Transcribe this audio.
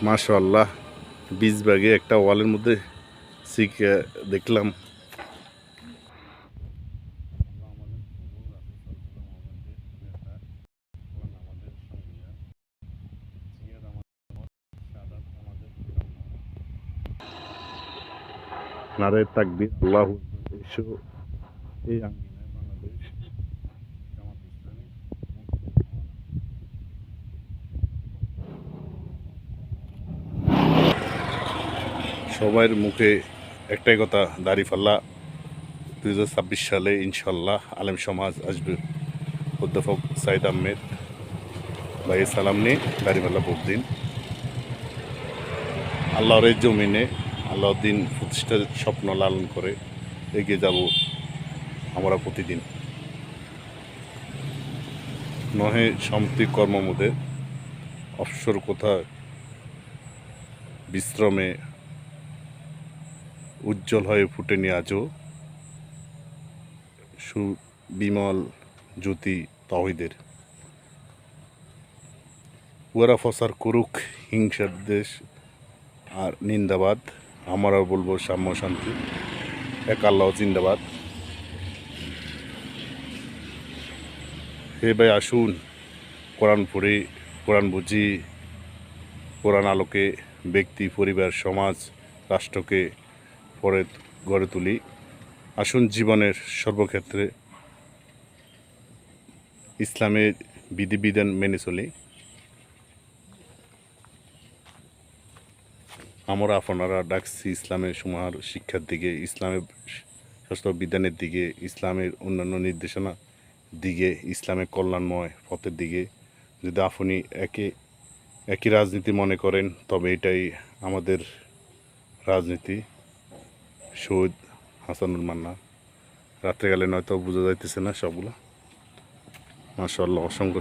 মাশাআল্লাহ, 20 ভাগে একটা ওয়ালের মধ্যে শিখে দেখলাম। নারে তাকবীর, আল্লাহু আকবার। এসো এই আঙ্গিনায় বাংলাদেশ জামাত ইসলামী সবার মুখে একটাই কথা, দাঁড়িপাল্লা 2026 সালে ইনশাল্লাহ আলেম সমাজ আসবে। অধ্যাপক সাইদ আহমেদ ভাইয়ের সালাম নিয়ে দাঁড়িপাল্লা ভোট দিন। আল্লাহর এই জমিনে আল্লাহর দিন প্রতিষ্ঠার স্বপ্ন লালন করে এগিয়ে যাব আমরা প্রতিদিন। নহে সাম্প্রতিক কর্মমোদে অবসর কোথায় বিশ্রামে উজ্জ্বল হয়ে ফুটেনি আজও সুবিমল জ্যোতি তাওহীদের। উহারা ফসার করুক হিংসার দেশ আর নিন্দাবাদ, আমরাও বলবো সাম্য শান্তি, এক আল্লাহ জিন্দাবাদ। হে ভাই আসুন, কোরআন পড়ি, কোরআন বুঝি, কোরআন আলোকে ব্যক্তি, পরিবার, সমাজ, রাষ্ট্রকে পরে গড়ে তুলি। আসুন জীবনের সর্বক্ষেত্রে ইসলামের বিধিবিধান মেনে চলি। আমরা আপনারা ডাকছি ইসলামের সমার শিক্ষার দিকে, ইসলামের শাস্ত্র বিধানের দিকে, ইসলামের অন্যান্য নির্দেশনা দিকে, ইসলামের কল্যাণময় পথের দিকে। যদি আপনি একই রাজনীতি মনে করেন তবে এটাই আমাদের রাজনীতি। শহীদ হাসানুল মান্না। রাত্রে গেলে নয়তো বোঝা যাইতেছে না সবগুলো। মাশাআল্লাহ, অসংখ্য